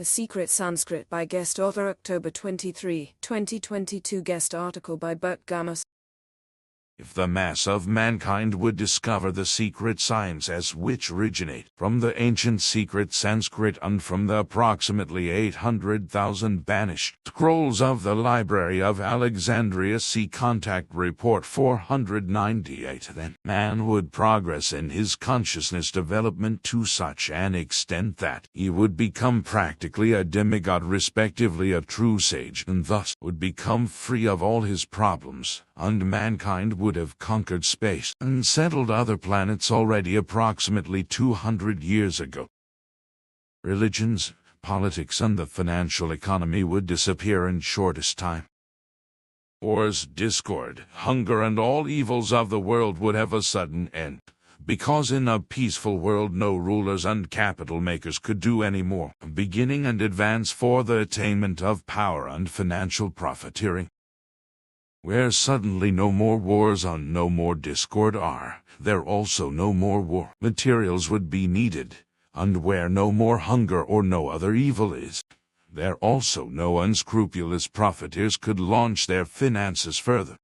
The Secret Sanskrit by guest author October 23, 2022. Guest article by Berk Gumus. If the mass of mankind would discover the secret sciences which originate from the ancient secret Sanskrit and from the approximately 800,000 banished scrolls of the Library of Alexandria, see Contact Report 498, then man would progress in his consciousness development to such an extent that he would become practically a demigod, respectively a true sage, and thus would become free of all his problems, and mankind would have conquered space and settled other planets already approximately 200 years ago. Religions, politics, and the financial economy would disappear in shortest time. Wars, discord, hunger, and all evils of the world would have a sudden end, because in a peaceful world no rulers and capital makers could do any more, beginning and advance for the attainment of power and financial profiteering. Where suddenly no more wars and no more discord are, there also no more war materials would be needed, and where no more hunger or no other evil is, there also no unscrupulous profiteers could launch their finances further.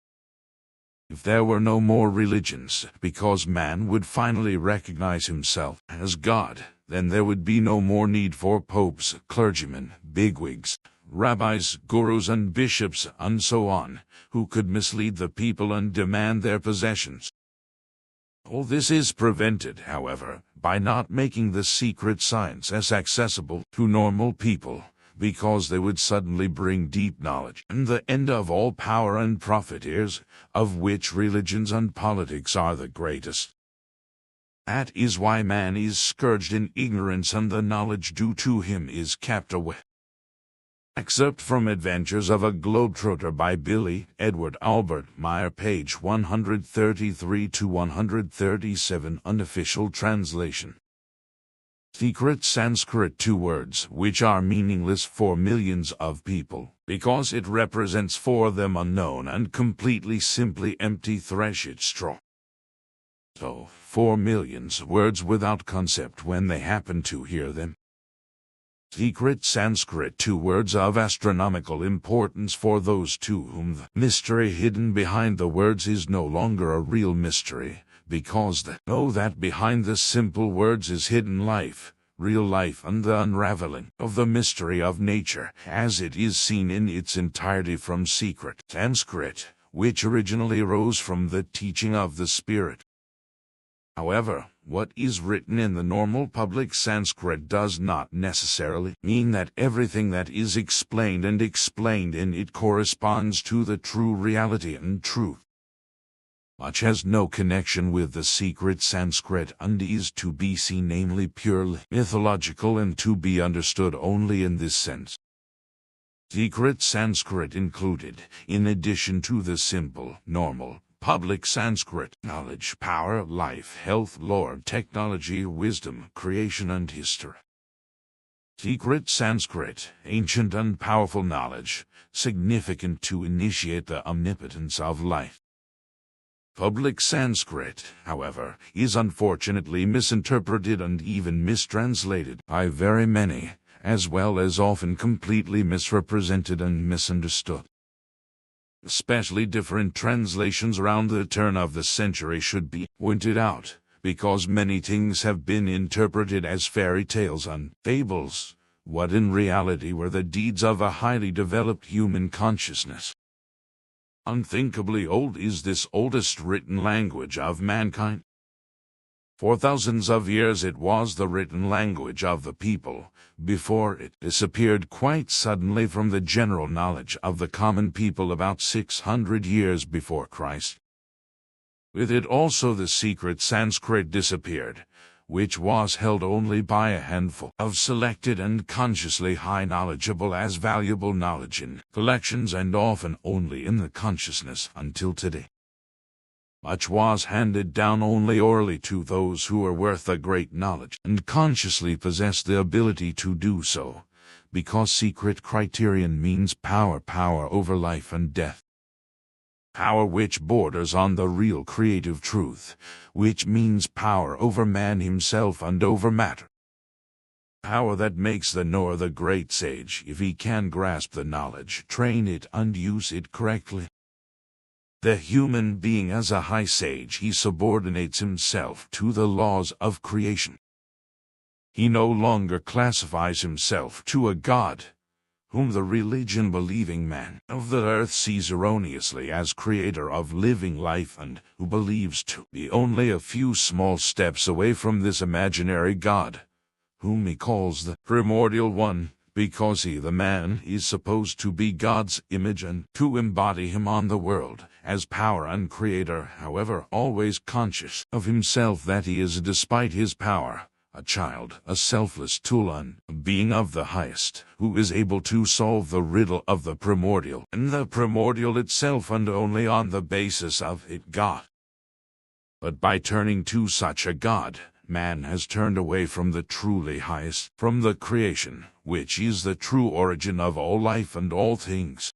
If there were no more religions, because man would finally recognize himself as God, then there would be no more need for popes, clergymen, bigwigs, rabbis, gurus, and bishops, and so on, who could mislead the people and demand their possessions. All this is prevented, however, by not making the secret science as accessible to normal people, because they would suddenly bring deep knowledge and the end of all power and profiteers, of which religions and politics are the greatest. That is why man is scourged in ignorance, and the knowledge due to him is kept away. Excerpt from Adventures of a Globetrotter by Billy Edward Albert Meier, page 133 to 137, unofficial translation. Secret Sanskrit, 2 words which are meaningless for millions of people, because it represents for them unknown and completely simply empty threshed straw. So, for millions, words without concept when they happen to hear them. Secret Sanskrit, 2 words of astronomical importance for those to whom the mystery hidden behind the words is no longer a real mystery, because they know that behind the simple words is hidden life, real life, and the unraveling of the mystery of nature as it is seen in its entirety from secret Sanskrit, which originally arose from the teaching of the Spirit. However, what is written in the normal public Sanskrit does not necessarily mean that everything that is explained in it corresponds to the true reality and truth. Much has no connection with the secret Sanskrit and is to be seen namely purely mythological and to be understood only in this sense. Secret Sanskrit included, in addition to the simple, normal, public Sanskrit, knowledge, power, life, health, lore, technology, wisdom, creation, and history. Secret Sanskrit, ancient and powerful knowledge, significant to initiate the omnipotence of life. Public Sanskrit, however, is unfortunately misinterpreted and even mistranslated by very many, as well as often completely misrepresented and misunderstood. Especially different translations around the turn of the century should be pointed out, because many things have been interpreted as fairy tales and fables, what in reality were the deeds of a highly developed human consciousness. Unthinkably old is this oldest written language of mankind. For thousands of years it was the written language of the people, before it disappeared quite suddenly from the general knowledge of the common people about 600 years before Christ. With it also the secret Sanskrit disappeared, which was held only by a handful of selected and consciously high knowledgeable as valuable knowledge in collections, and often only in the consciousness until today. Much was handed down only orally to those who were worth a great knowledge and consciously possessed the ability to do so, because secret criterion means power over life and death. Power which borders on the real creative truth, which means power over man himself and over matter. power that makes the knower the great sage if he can grasp the knowledge, train it, and use it correctly. The human being as a high sage, he subordinates himself to the laws of creation. He no longer classifies himself to a god, whom the religion-believing man of the earth sees erroneously as creator of living life and who believes to be only a few small steps away from this imaginary god, whom he calls the primordial one, because he, the man, is supposed to be God's image and to embody him on the world as power and creator, however always conscious of himself that he is, despite his power, a child, a selfless tool, and a being of the highest, who is able to solve the riddle of the primordial, and the primordial itself, and only on the basis of it God. But by turning to such a God, man has turned away from the truly highest, from the creation, which is the true origin of all life and all things.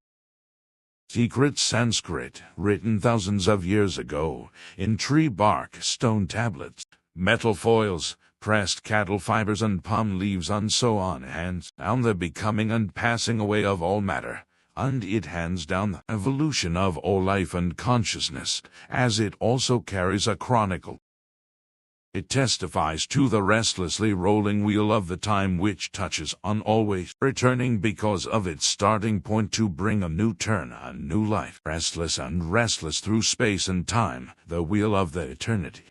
Secret Sanskrit, written thousands of years ago, in tree bark, stone tablets, metal foils, pressed cattle fibers and palm leaves and so on, hands down the becoming and passing away of all matter, and it hands down the evolution of all life and consciousness, as it also carries a chronicle. It testifies to the restlessly rolling wheel of the time which touches on, always returning because of its starting point to bring a new turn, a new life, restless and restless through space and time, the wheel of the eternity.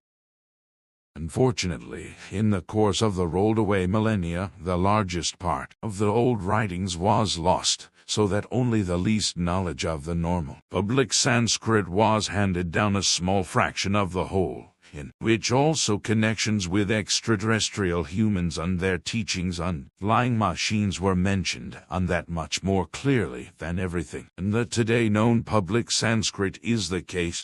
Unfortunately, in the course of the rolled-away millennia, the largest part of the old writings was lost, so that only the least knowledge of the normal public Sanskrit was handed down, a small fraction of the whole, in which also connections with extraterrestrial humans and their teachings and flying machines were mentioned, and that much more clearly than everything in the today known public Sanskrit is the case.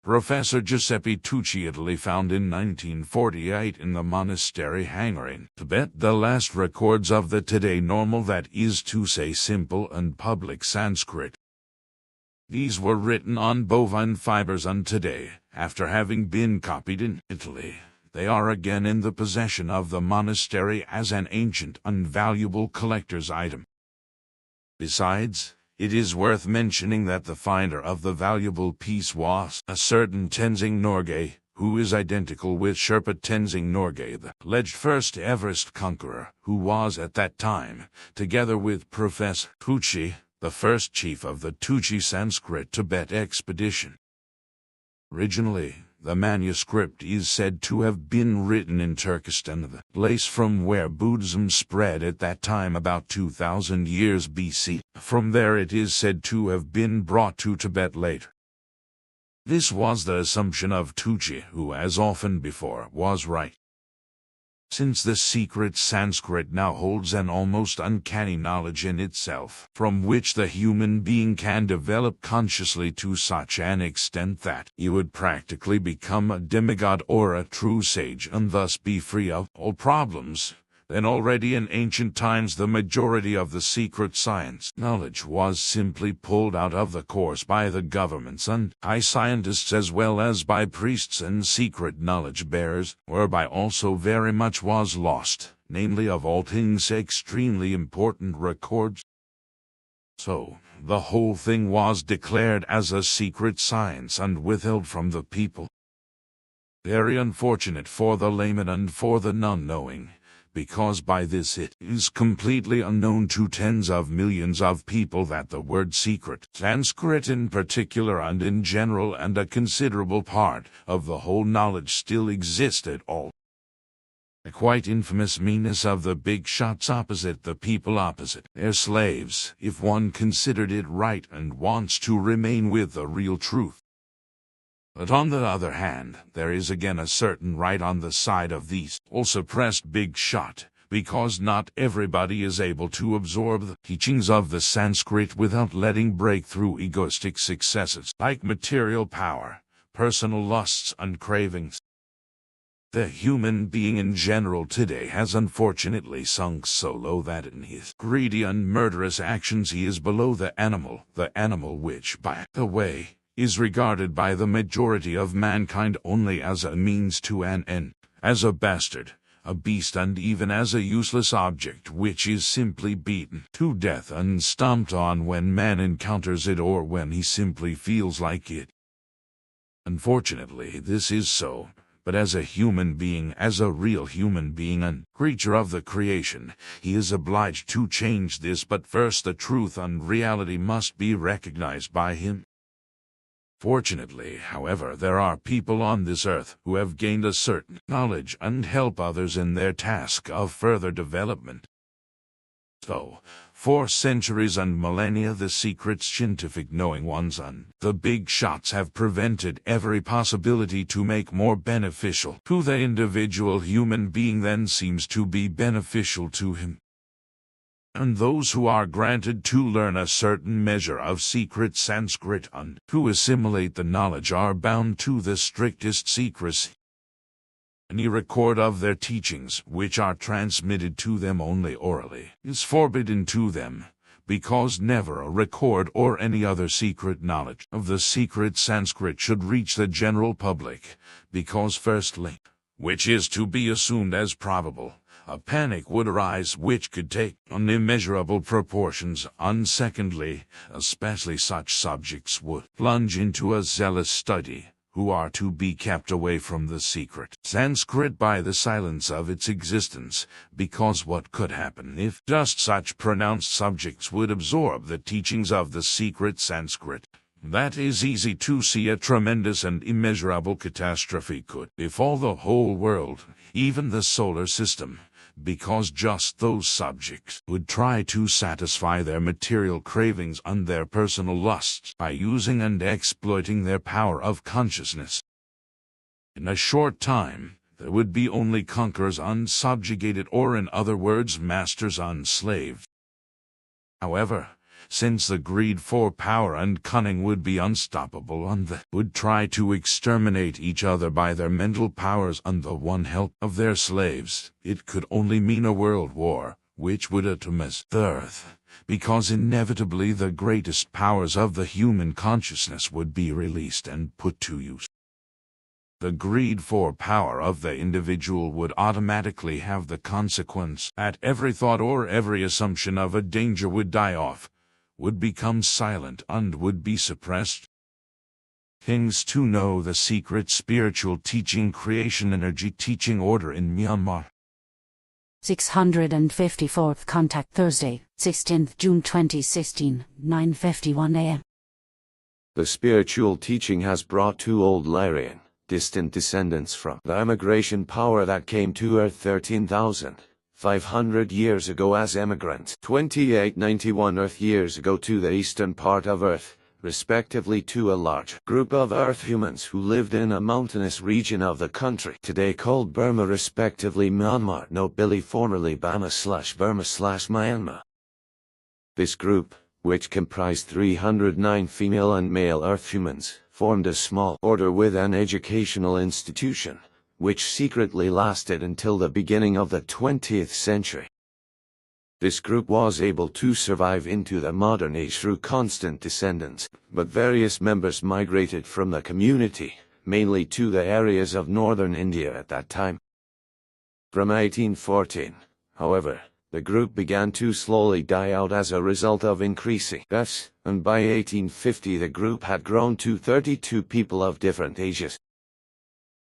Professor Giuseppe Tucci, Italy, found in 1948 in the monastery hangar in Tibet the last records of the today normal, that is to say simple and public Sanskrit. These were written on bovine fibers, and today, after having been copied in Italy, they are again in the possession of the monastery as an ancient and valuable collector's item. Besides, it is worth mentioning that the finder of the valuable piece was a certain Tenzing Norgay, who is identical with Sherpa Tenzing Norgay, the alleged first Everest conqueror, who was at that time, together with Professor Tucci, the first chief of the Tucci Sanskrit Tibet expedition. Originally, the manuscript is said to have been written in Turkestan, the place from where Buddhism spread at that time about 2000 years BC. From there it is said to have been brought to Tibet later. This was the assumption of Tucci, who, as often before, was right. Since the secret Sanskrit now holds an almost uncanny knowledge in itself, from which the human being can develop consciously to such an extent that he would practically become a demigod or a true sage and thus be free of all problems, then already in ancient times the majority of the secret science knowledge was simply pulled out of the course by the governments and high scientists, as well as by priests and secret knowledge bearers, whereby also very much was lost, namely of all things extremely important records. So, the whole thing was declared as a secret science and withheld from the people. Very unfortunate for the layman and for the non-knowing, because by this it is completely unknown to tens of millions of people that the word secret, Sanskrit in particular and in general, and a considerable part of the whole knowledge still exist at all. The quite infamous meanness of the big shots opposite the people opposite their slaves, if one considered it right and wants to remain with the real truth. But on the other hand, there is again a certain right on the side of these all suppressed big shot, because not everybody is able to absorb the teachings of the Sanskrit without letting break through egoistic successes like material power, personal lusts and cravings. The human being in general today has unfortunately sunk so low that in his greedy and murderous actions he is below the animal which, by the way, is regarded by the majority of mankind only as a means to an end, as a bastard, a beast, and even as a useless object which is simply beaten to death and stomped on when man encounters it or when he simply feels like it. Unfortunately, this is so. But as a human being, as a real human being and creature of the creation, he is obliged to change this. But first the truth and reality must be recognized by him. Fortunately, however, there are people on this earth who have gained a certain knowledge and help others in their task of further development. So, for centuries and millennia, the secret scientific knowing ones and the big shots have prevented every possibility to make more beneficial to the individual human being than seems to be beneficial to him. And those who are granted to learn a certain measure of secret Sanskrit and to assimilate the knowledge are bound to the strictest secrecy. Any record of their teachings, which are transmitted to them only orally, is forbidden to them, because never a record or any other secret knowledge of the secret Sanskrit should reach the general public, because firstly, which is to be assumed as probable, a panic would arise which could take on immeasurable proportions, and secondly, especially such subjects would plunge into a zealous study, who are to be kept away from the secret Sanskrit by the silence of its existence, because what could happen if just such pronounced subjects would absorb the teachings of the secret Sanskrit? That is easy to see. A tremendous and immeasurable catastrophe could befall the whole world, even the solar system, because just those subjects would try to satisfy their material cravings and their personal lusts by using and exploiting their power of consciousness. In a short time, there would be only conquerors unsubjugated, or in other words, masters unslaved. However, since the greed for power and cunning would be unstoppable and they would try to exterminate each other by their mental powers and the one help of their slaves, it could only mean a world war, which would atomize the earth, because inevitably the greatest powers of the human consciousness would be released and put to use. The greed for power of the individual would automatically have the consequence that every thought or every assumption of a danger would die off, would become silent and would be suppressed. Kings to know the secret spiritual teaching creation energy teaching order in Myanmar. 654th contact Thursday, 16th June 2016, 9:51 a.m. The spiritual teaching has brought two old Lyrian, distant descendants from the immigration power that came to Earth 13,500 years ago as emigrants, 2891 Earth years ago to the eastern part of Earth, respectively, to a large group of Earth humans who lived in a mountainous region of the country today called Burma, respectively Myanmar, nobility formerly Burma/Burma/Myanmar. This group, which comprised 309 female and male Earth humans, formed a small order with an educational institution, which secretly lasted until the beginning of the 20th century. This group was able to survive into the modern age through constant descendants, but various members migrated from the community, mainly to the areas of northern India at that time. From 1814, however, the group began to slowly die out as a result of increasing deaths, and by 1850 the group had grown to 32 people of different ages.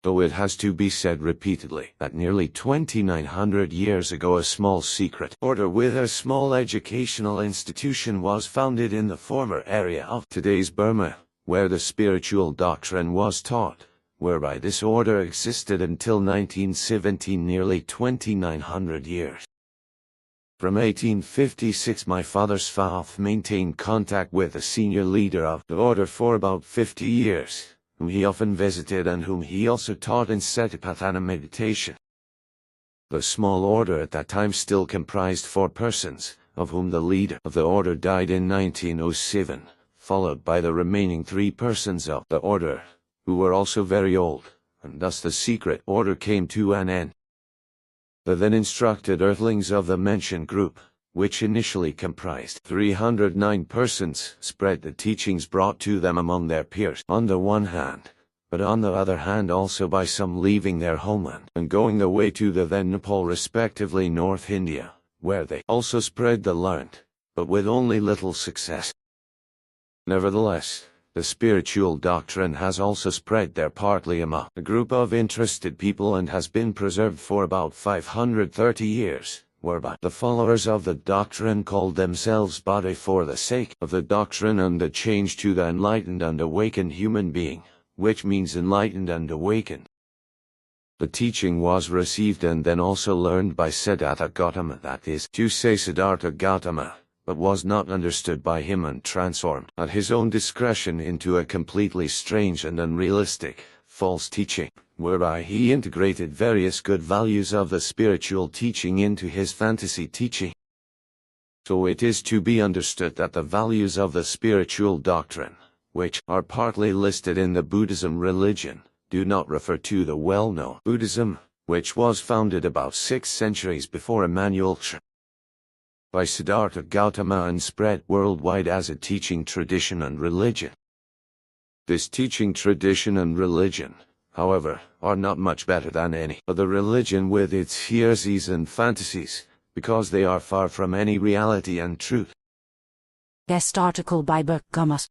Though it has to be said repeatedly that nearly 2,900 years ago a small secret order with a small educational institution was founded in the former area of today's Burma, where the spiritual doctrine was taught, whereby this order existed until 1917, nearly 2,900 years. From 1856 my father's father maintained contact with the senior leader of the order for about 50 years, whom he often visited and whom he also taught in Satipatthana meditation. The small order at that time still comprised 4 persons, of whom the leader of the order died in 1907, followed by the remaining 3 persons of the order, who were also very old, and thus the secret order came to an end. The then instructed earthlings of the mentioned group, which initially comprised 309 persons, spread the teachings brought to them among their peers on the one hand, but on the other hand also by some leaving their homeland and going the way to the then Nepal respectively North India, where they also spread the learned, but with only little success. Nevertheless, the spiritual doctrine has also spread there partly among a group of interested people and has been preserved for about 530 years, whereby the followers of the doctrine called themselves Bhatti for the sake of the doctrine and the change to the enlightened and awakened human being, which means enlightened and awakened. The teaching was received and then also learned by Siddhartha Gautama, that is to say Siddhartha Gautama, but was not understood by him and transformed at his own discretion into a completely strange and unrealistic, false teaching, whereby he integrated various good values of the spiritual teaching into his fantasy teaching. So it is to be understood that the values of the spiritual doctrine, which are partly listed in the Buddhism religion, do not refer to the well-known Buddhism, which was founded about 6 centuries before Emmanuel by Siddhartha Gautama and spread worldwide as a teaching tradition and religion. This teaching tradition and religion, however, are not much better than any other religion with its heresies and fantasies, because they are far from any reality and truth. Guest article by Berk Gumus.